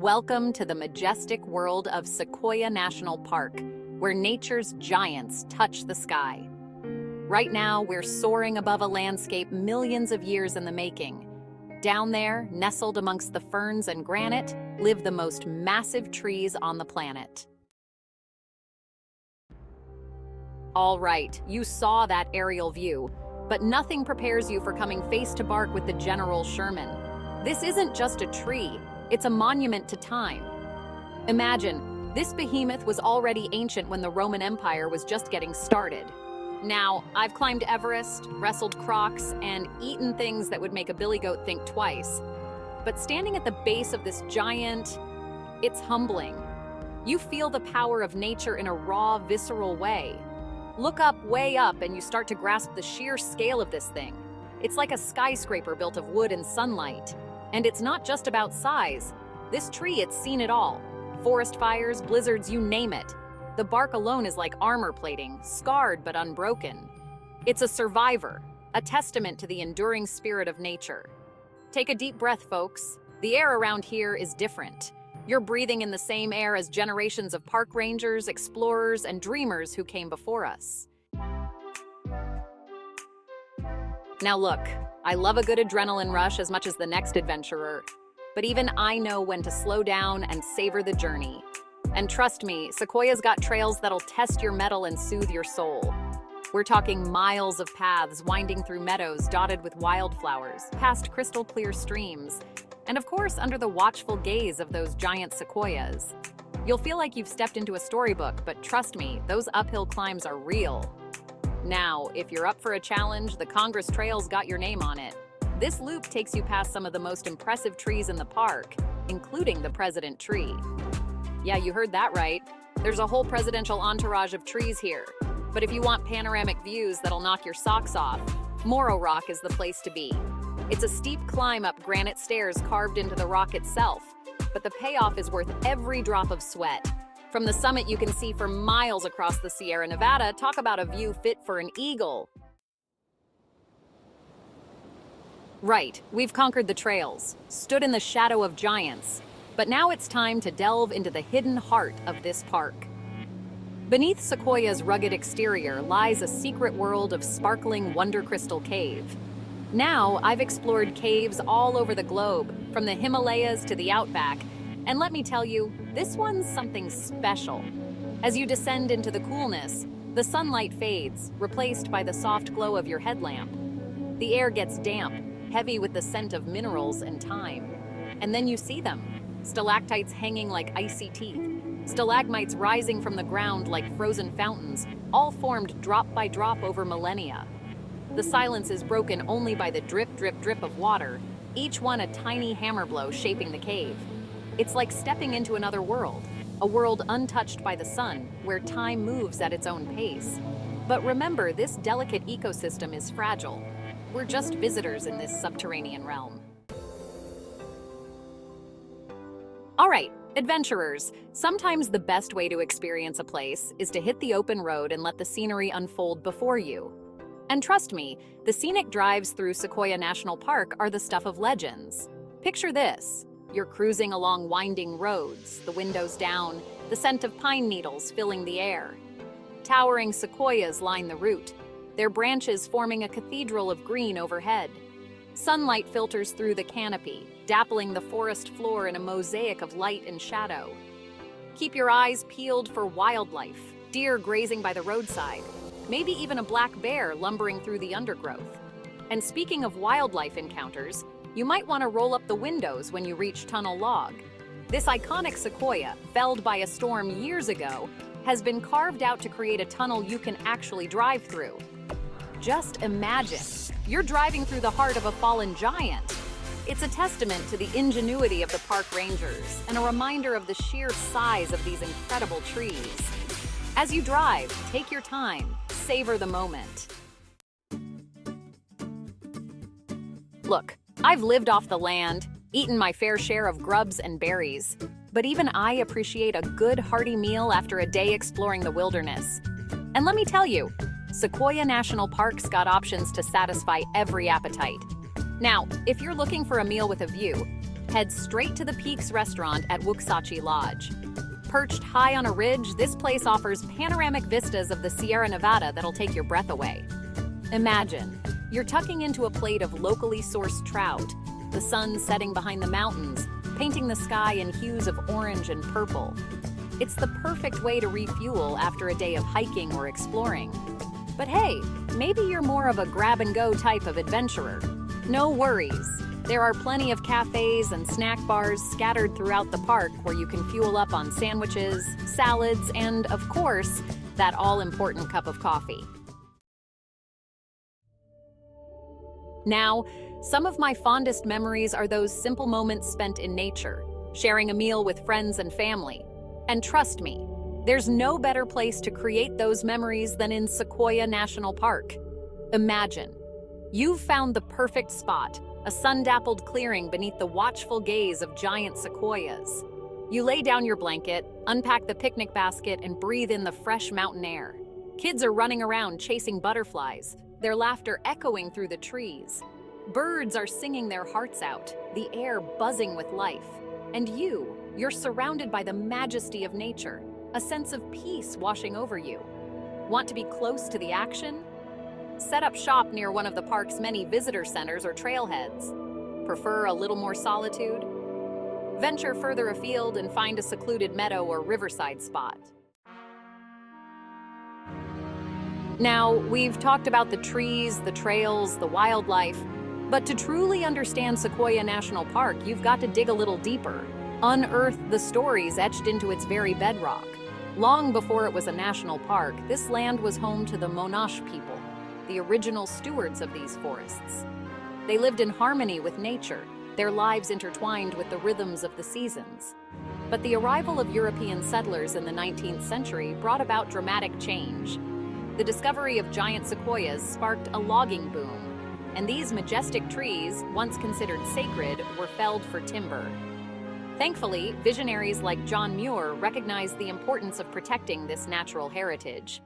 Welcome to the majestic world of Sequoia National Park, where nature's giants touch the sky. Right now, we're soaring above a landscape millions of years in the making. Down there, nestled amongst the ferns and granite, live the most massive trees on the planet. All right, you saw that aerial view, but nothing prepares you for coming face to bark with the General Sherman. This isn't just a tree, it's a monument to time. Imagine, this behemoth was already ancient when the Roman Empire was just getting started. Now, I've climbed Everest, wrestled crocs, and eaten things that would make a billy goat think twice. But standing at the base of this giant, it's humbling. You feel the power of nature in a raw, visceral way. Look up, way up, and you start to grasp the sheer scale of this thing. It's like a skyscraper built of wood and sunlight. And it's not just about size. This tree, it's seen it all. Forest fires, blizzards, you name it. The bark alone is like armor plating, scarred but unbroken. It's a survivor, a testament to the enduring spirit of nature. Take a deep breath, folks. The air around here is different. You're breathing in the same air as generations of park rangers, explorers, and dreamers who came before us. Now look, I love a good adrenaline rush as much as the next adventurer, but even I know when to slow down and savor the journey. And trust me, Sequoia's got trails that'll test your mettle and soothe your soul. We're talking miles of paths winding through meadows dotted with wildflowers, past crystal clear streams, and of course under the watchful gaze of those giant sequoias. You'll feel like you've stepped into a storybook, but trust me, those uphill climbs are real. Now, if you're up for a challenge, the Congress Trail's got your name on it. This loop takes you past some of the most impressive trees in the park, including the President Tree. Yeah, you heard that right. There's a whole presidential entourage of trees here. But if you want panoramic views that'll knock your socks off, Moro Rock is the place to be. It's a steep climb up granite stairs carved into the rock itself, but the payoff is worth every drop of sweat. From the summit, you can see for miles across the Sierra Nevada. Talk about a view fit for an eagle. Right, we've conquered the trails, stood in the shadow of giants, but now it's time to delve into the hidden heart of this park. Beneath Sequoia's rugged exterior lies a secret world of sparkling Wonder Crystal Cave. Now, I've explored caves all over the globe, from the Himalayas to the outback, and let me tell you, this one's something special. As you descend into the coolness, the sunlight fades, replaced by the soft glow of your headlamp. The air gets damp, heavy with the scent of minerals and time. And then you see them, stalactites hanging like icy teeth, stalagmites rising from the ground like frozen fountains, all formed drop by drop over millennia. The silence is broken only by the drip, drip, drip of water, each one a tiny hammer blow shaping the cave. It's like stepping into another world, a world untouched by the sun, where time moves at its own pace. But remember, this delicate ecosystem is fragile. We're just visitors in this subterranean realm. All right, adventurers, sometimes the best way to experience a place is to hit the open road and let the scenery unfold before you. And trust me, the scenic drives through Sequoia National Park are the stuff of legends. Picture this. You're cruising along winding roads, the windows down, the scent of pine needles filling the air. Towering sequoias line the route, their branches forming a cathedral of green overhead. Sunlight filters through the canopy, dappling the forest floor in a mosaic of light and shadow. Keep your eyes peeled for wildlife, deer grazing by the roadside, maybe even a black bear lumbering through the undergrowth. And speaking of wildlife encounters, you might want to roll up the windows when you reach Tunnel Log. This iconic sequoia, felled by a storm years ago, has been carved out to create a tunnel you can actually drive through. Just imagine, you're driving through the heart of a fallen giant. It's a testament to the ingenuity of the park rangers and a reminder of the sheer size of these incredible trees. As you drive, take your time, savor the moment. Look, I've lived off the land, eaten my fair share of grubs and berries, but even I appreciate a good hearty meal after a day exploring the wilderness. And let me tell you, Sequoia National Park's got options to satisfy every appetite. Now, if you're looking for a meal with a view, head straight to the Peaks restaurant at Wuxachi Lodge. Perched high on a ridge, this place offers panoramic vistas of the Sierra Nevada that'll take your breath away. Imagine, you're tucking into a plate of locally sourced trout, the sun setting behind the mountains, painting the sky in hues of orange and purple. It's the perfect way to refuel after a day of hiking or exploring. But hey, maybe you're more of a grab-and-go type of adventurer. No worries. There are plenty of cafes and snack bars scattered throughout the park where you can fuel up on sandwiches, salads, and, of course, that all-important cup of coffee. Now, some of my fondest memories are those simple moments spent in nature, sharing a meal with friends and family. And trust me, there's no better place to create those memories than in Sequoia National Park. Imagine, you've found the perfect spot, a sun-dappled clearing beneath the watchful gaze of giant sequoias. You lay down your blanket, unpack the picnic basket, and breathe in the fresh mountain air. Kids are running around chasing butterflies, their laughter echoing through the trees. Birds are singing their hearts out, the air buzzing with life. And you're surrounded by the majesty of nature, a sense of peace washing over you. Want to be close to the action? Set up shop near one of the park's many visitor centers or trailheads. Prefer a little more solitude? Venture further afield and find a secluded meadow or riverside spot. Now, we've talked about the trees, the trails, the wildlife, but to truly understand Sequoia National Park, you've got to dig a little deeper, unearth the stories etched into its very bedrock. Long before it was a national park, this land was home to the Monash people, the original stewards of these forests. They lived in harmony with nature, their lives intertwined with the rhythms of the seasons. But the arrival of European settlers in the 19th century brought about dramatic change. The discovery of giant sequoias sparked a logging boom, and these majestic trees, once considered sacred, were felled for timber. Thankfully, visionaries like John Muir recognized the importance of protecting this natural heritage.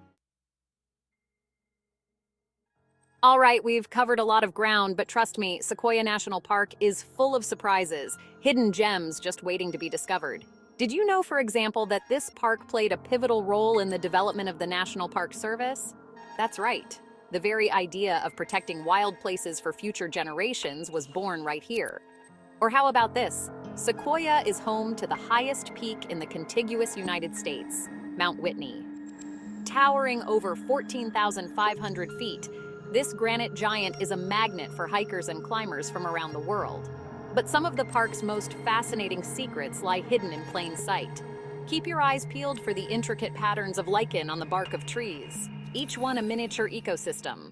All right, we've covered a lot of ground, but trust me, Sequoia National Park is full of surprises, hidden gems just waiting to be discovered. Did you know, for example, that this park played a pivotal role in the development of the National Park Service? That's right. The very idea of protecting wild places for future generations was born right here. Or how about this? Sequoia is home to the highest peak in the contiguous United States, Mount Whitney. Towering over 14,500 feet, this granite giant is a magnet for hikers and climbers from around the world. But some of the park's most fascinating secrets lie hidden in plain sight. Keep your eyes peeled for the intricate patterns of lichen on the bark of trees, each one a miniature ecosystem.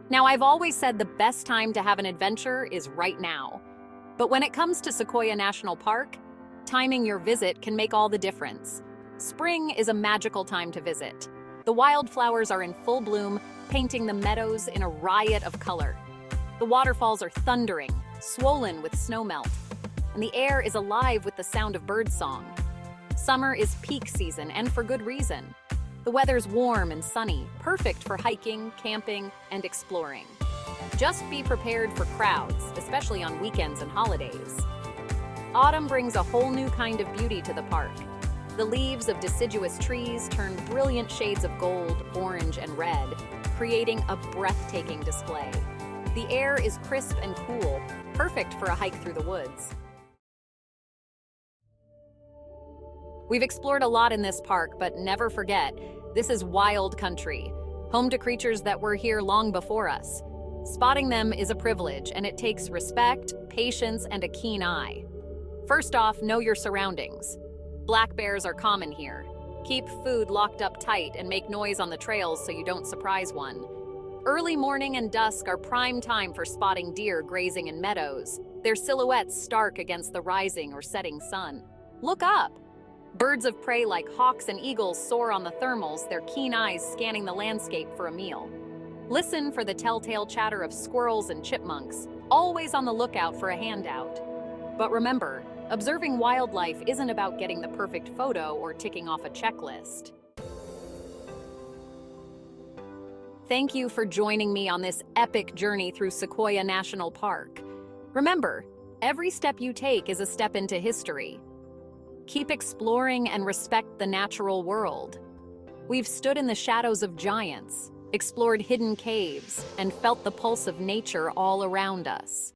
Now, I've always said the best time to have an adventure is right now. But when it comes to Sequoia National Park, timing your visit can make all the difference. Spring is a magical time to visit. The wildflowers are in full bloom, painting the meadows in a riot of color. The waterfalls are thundering, swollen with snowmelt, and the air is alive with the sound of birdsong. Summer is peak season, and for good reason. The weather's warm and sunny, perfect for hiking, camping, and exploring. Just be prepared for crowds, especially on weekends and holidays. Autumn brings a whole new kind of beauty to the park. The leaves of deciduous trees turn brilliant shades of gold, orange, and red, creating a breathtaking display. The air is crisp and cool, perfect for a hike through the woods. We've explored a lot in this park, but never forget, this is wild country, home to creatures that were here long before us. Spotting them is a privilege, and it takes respect, patience, and a keen eye. First off, know your surroundings. Black bears are common here. Keep food locked up tight and make noise on the trails so you don't surprise one. Early morning and dusk are prime time for spotting deer grazing in meadows, their silhouettes stark against the rising or setting sun. Look up! Birds of prey like hawks and eagles soar on the thermals, their keen eyes scanning the landscape for a meal. Listen for the telltale chatter of squirrels and chipmunks, always on the lookout for a handout. But remember, observing wildlife isn't about getting the perfect photo or ticking off a checklist. Thank you for joining me on this epic journey through Sequoia National Park. Remember, every step you take is a step into history. Keep exploring and respect the natural world. We've stood in the shadows of giants, explored hidden caves, and felt the pulse of nature all around us.